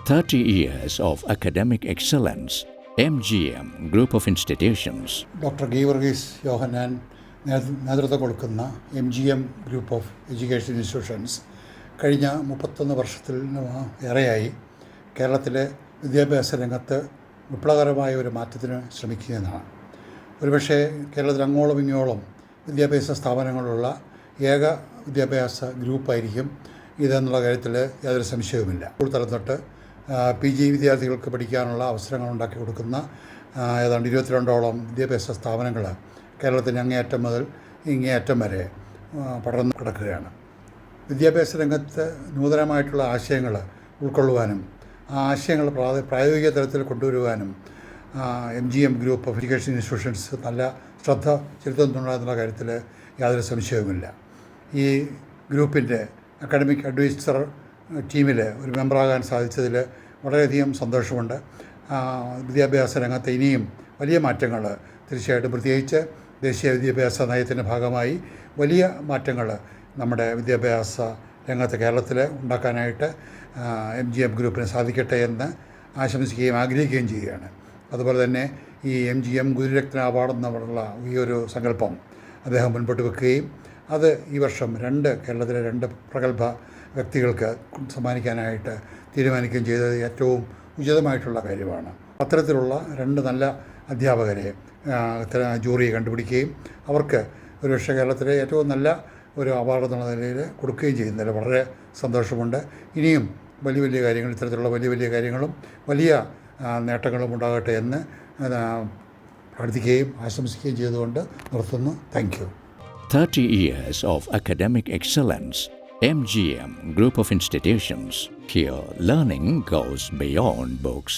30 years of academic excellence. MGM Group of Institutions. Doctor Geevarghese Yohannan നേതൃത്വം കൊടുക്കുന്ന MGM group of education institutions കഴിഞ്ഞ 31 വർഷത്തിൽ ഏറെയായി കേരളത്തിലെ വിദ്യാഭ്യാസ രംഗത്ത് വിപ്ലവകരമായ ഒരു മാറ്റത്തിന് ശ്രമിക്കുന്നതാണ്. ഒരുപക്ഷെ കേരളത്തിൽ അങ്ങോളം ഇങ്ങോളം വിദ്യാഭ്യാസ സ്ഥാപനങ്ങളുള്ള ഏക വിദ്യാഭ്യാസ ഗ്രൂപ്പായിരിക്കും ഇതെന്നുള്ള കാര്യത്തിൽ യാതൊരു സംശയവുമില്ല. സ്കൂൾ തലം തൊട്ട് PG വിദ്യാർത്ഥികൾക്ക് പഠിക്കാനുള്ള അവസരങ്ങൾ ഉണ്ടാക്കി കൊടുക്കുന്ന ഏതാണ്ട് 22ഓളം വിദ്യാഭ്യാസ സ്ഥാപനങ്ങൾ കേരളത്തിൻ്റെ അങ്ങേയറ്റം മുതൽ ഇങ്ങേയറ്റം വരെ പടർന്നു കിടക്കുകയാണ്. വിദ്യാഭ്യാസ രംഗത്ത് നൂതനമായിട്ടുള്ള ആശയങ്ങൾ ഉൾക്കൊള്ളുവാനും ആ ആശയങ്ങൾ പ്രായോഗിക തലത്തിൽ കൊണ്ടുവരുവാനും MGM group of education institutions നല്ല ശ്രദ്ധ ചെലുത്തുന്നുണ്ടെന്നുള്ള കാര്യത്തിൽ യാതൊരു സംശയവുമില്ല. ഈ ഗ്രൂപ്പിൻ്റെ അക്കാഡമിക് അഡ്വൈസർ ടീമിൽ ഒരു മെമ്പറാകാൻ സാധിച്ചതിൽ വളരെയധികം സന്തോഷമുണ്ട്. വിദ്യാഭ്യാസ രംഗത്ത് ഇനിയും വലിയ മാറ്റങ്ങൾ തീർച്ചയായിട്ടും, പ്രത്യേകിച്ച് ദേശീയ വിദ്യാഭ്യാസ നയത്തിൻ്റെ ഭാഗമായി വലിയ മാറ്റങ്ങൾ നമ്മുടെ വിദ്യാഭ്യാസ രംഗത്ത് കേരളത്തിൽ ഉണ്ടാക്കാനായിട്ട് MGM ഗ്രൂപ്പിന് സാധിക്കട്ടെ എന്ന് ആശംസിക്കുകയും ആഗ്രഹിക്കുകയും ചെയ്യുകയാണ്. അതുപോലെ തന്നെ ഈ MGM ഗുരുരത്ന അവാർഡ് എന്നുള്ള ഈ ഒരു സങ്കല്പം അദ്ദേഹം മുൻപോട്ട് വെക്കുകയും അത് ഈ വർഷം കേരളത്തിലെ 2 പ്രഗത്ഭ വ്യക്തികൾക്ക് സമ്മാനിക്കാനായിട്ട് തീരുമാനിക്കുകയും ചെയ്തത് ഏറ്റവും ഉചിതമായിട്ടുള്ള കാര്യമാണ്. അത്തരത്തിലുള്ള 2 നല്ല അധ്യാപകരെ ജൂറി കണ്ടുപിടിക്കുകയും അവർക്ക് ഒരുപക്ഷെ കേരളത്തിലെ ഏറ്റവും നല്ല ഒരു അവാർഡ് എന്നുള്ള നിലയിൽ കൊടുക്കുകയും ചെയ്യുന്നതിൽ വളരെ സന്തോഷമുണ്ട്. ഇനിയും വലിയ കാര്യങ്ങൾ, ഇത്തരത്തിലുള്ള വലിയ കാര്യങ്ങളും വലിയ നേട്ടങ്ങളും ഉണ്ടാകട്ടെ എന്ന് പ്രാർത്ഥിക്കുകയും ആശംസിക്കുകയും ചെയ്തുകൊണ്ട് നിർത്തുന്നു. Thank you. 30 years of academic excellence. MGM Group of Institutions. Here, learning goes beyond books.